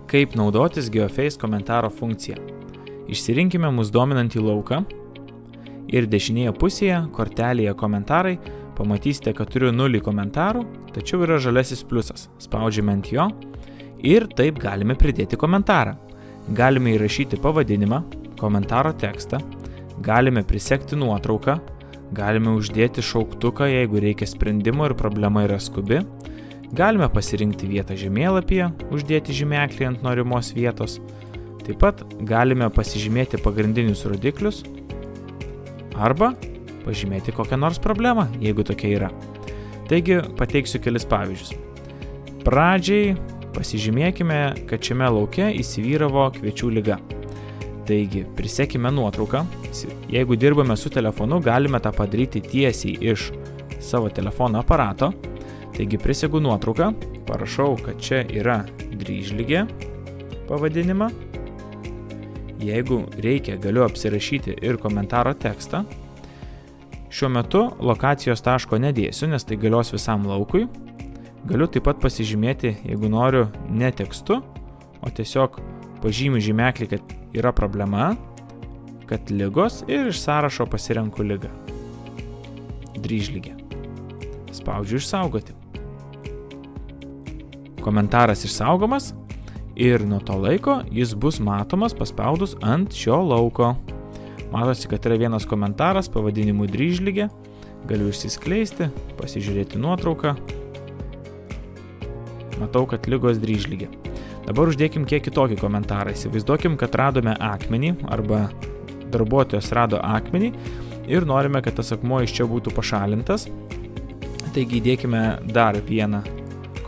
Kaip naudotis GeoFace komentaro funkciją. Išsirinkime mus dominantį lauką ir dešinėje pusėje kortelėje komentarai pamatysite, kad turiu 0 komentarų, tačiau yra žaliasis pliusas. Spaudžiame ant jo ir taip galime pridėti komentarą. Galime įrašyti pavadinimą, komentaro tekstą, galime prisegti nuotrauką, galime uždėti šauktuką, jeigu reikia sprendimo ir problema yra skubi, galime pasirinkti vietą žemėlapyje, uždėti žymeklį ant norimos vietos, taip pat galime pasižymėti pagrindinius rodiklius arba pažymėti kokią nors problemą, jeigu tokia yra. Taigi pateiksiu kelis pavyzdžius. Pradžiai pasižymėkime, kad šiame lauke įsivyravo kviečių liga. Taigi prisekime nuotrauką. Jeigu dirbame su telefonu, galime tą padaryti tiesiai iš savo telefono aparato. Taigi prisegu nuotrauką, parašau, kad čia yra dryžligė pavadinimą. Jeigu reikia, galiu apsirašyti ir komentaro tekstą. Šiuo metu lokacijos taško nedėsiu, nes tai galios visam laukui. Galiu taip pat pasižymėti, jeigu noriu, ne tekstu, o tiesiog pažymiu žymeklį, kad yra problema, kad ligos ir iš sąrašo pasirenku ligą. Dryžligė. Spaudžiu išsaugoti. Komentaras išsaugomas ir nuo to laiko jis bus matomas paspaudus ant šio lauko. Matosi, kad yra vienas komentaras pavadinimu dryžligė. Galiu išsiskleisti, pasižiūrėti nuotrauką. Matau, kad ligos dryžligė. Dabar uždėkim kiek kitokį komentarą. Įsivaizduokim, kad radome akmenį arba darbuotojas rado akmenį ir norime, kad tas akmuo iš čia būtų pašalintas. Taigi įdėkime dar vieną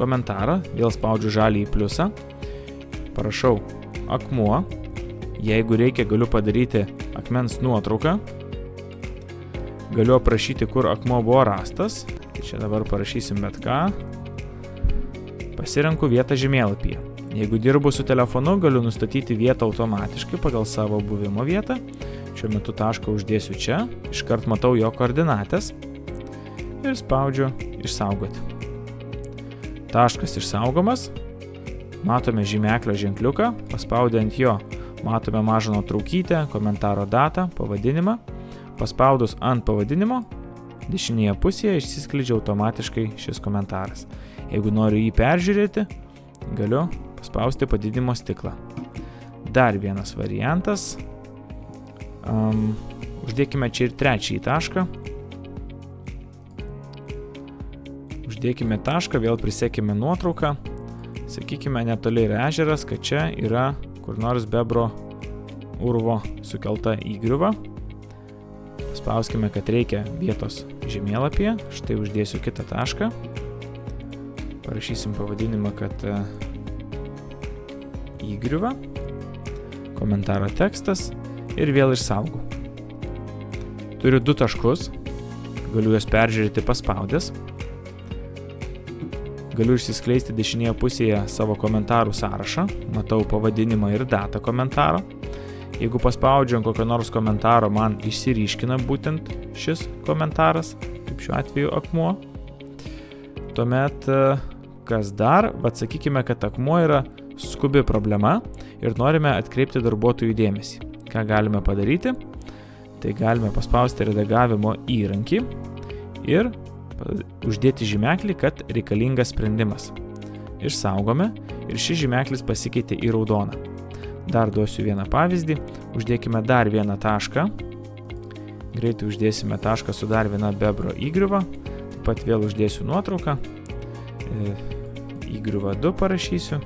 komentarą. Vėl spaudžiu žalį į pliusą. Parašau akmuo. Jeigu reikia, galiu padaryti akmens nuotrauką. Galiu aprašyti, kur akmuo buvo rastas. Tai čia dabar parašysim bet ką. Pasirenku vietą žemėlapyje. Jeigu dirbu su telefonu, galiu nustatyti vietą automatiškai pagal savo buvimo vietą. Šiuo metu tašką uždėsiu čia, iškart matau jo koordinatės ir spaudžiu išsaugoti. Taškas išsaugomas, matome žymeklio ženkliuką, paspaudę ant jo matome mažą nuotraukytę, komentaro datą, pavadinimą. Paspaudus ant pavadinimo, dešinėje pusėje išsiskleidžia automatiškai šis komentaras. Jeigu noriu jį peržiūrėti, galiu paspausti padidinimo stiklą. Dar vienas variantas. Uždėkime čia ir trečiąjį tašką. Uždėkime tašką, vėl prisekime nuotrauką. Sakykime, netoli yra ežeras, kad čia yra kur nors bebro urvo sukelta įgriuva. Spauskime, kad reikia vietos žemėlapyje. Štai uždėsiu kitą tašką. Parašysim pavadinimą, kad įgriuva, komentaro tekstas ir vėl išsaugau. Turiu 2 taškus, galiu juos peržiūrėti paspaudęs. Galiu išsiskleisti dešinėje pusėje savo komentarų sąrašą, matau pavadinimą ir datą komentaro. Jeigu paspaudžiu ant kokio nors komentaro, man išsiryškina būtent šis komentaras, kaip šiuo atveju akmuo. Tuomet, kas dar, sakykime, kad akmuo yra skubi problema ir norime atkreipti darbuotojų dėmesį. Ką galime padaryti? Tai galime paspausti redagavimo įrankį ir uždėti žymeklį, kad reikalingas sprendimas. Išsaugome ir šis žymeklis pasikeitė į raudoną. Dar duosiu vieną pavyzdį. Uždėkime dar vieną tašką. Greitai uždėsime tašką su dar viena bebro įgriuva. Taip pat vėl uždėsiu nuotrauką. Įgriuva 2 parašysiu.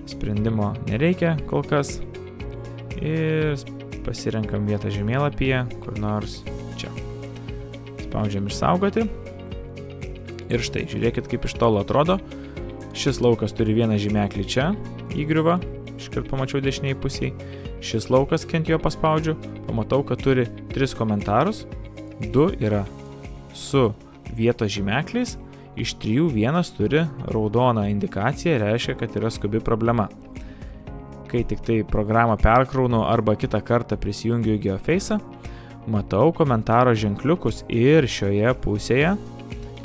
Sprendimo nereikia kol kas. Ir pasirenkam vietą žemėlapyje, kur nors čia. Spaudžiam išsaugoti. Ir štai, žiūrėkit, kaip iš tolo atrodo. Šis laukas turi vieną žymeklį čia, įgriuva, iškart pamačiau dešiniai pusiai. Šis laukas, kai ant jo paspaudžiu, pamatau, kad turi 3 komentarus. 2 yra su vietos žymekliais, iš 3 vienas turi raudoną indikaciją, reiškia, kad yra skubi problema. Kai tik tai programą perkraunu arba kitą kartą prisijungiu į GeoFace'ą, matau komentaro ženkliukus ir šioje pusėje,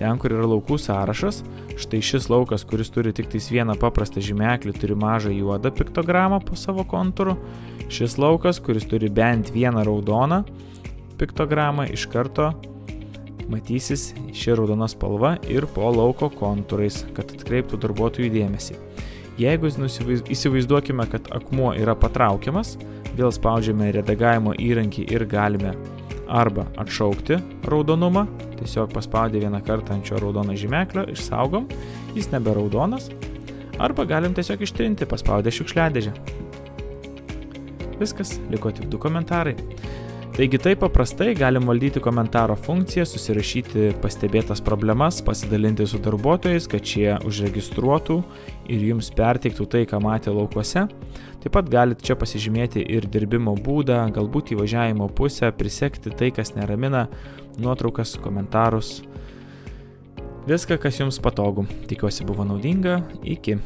ten, kur yra laukų sąrašas, štai šis laukas, kuris turi tik tais vieną paprastą žymeklį, turi mažą juodą piktogramą po savo kontūru. Šis laukas, kuris turi bent vieną raudoną piktogramą, iš karto matysis ši raudona spalva ir po lauko kontūrais, kad atkreiptų darbuotojų dėmesį. Jeigu įsivaizduokime, kad akmuo yra patraukiamas, vėl spaudžiame redagavimo įrankį ir galime arba atšaukti raudonumą, tiesiog paspaudę vieną kartą ant šio raudono žymeklio, išsaugom, jis nebe raudonas, arba galim tiesiog ištrinti, paspaudę šiukšliadėžę. Viskas, liko tik 2 komentarai. Taigi taip paprastai galim valdyti komentaro funkciją, susirašyti pastebėtas problemas, pasidalinti su darbuotojais, kad šie užregistruotų ir jums perteiktų tai, ką matė laukuose. Taip pat galite čia pasižymėti ir dirbimo būdą, galbūt įvažiavimo pusę, prisekti tai, kas neramina, nuotraukas, komentarus. Viską, kas jums patogu. Tikiuosi buvo naudinga. Iki.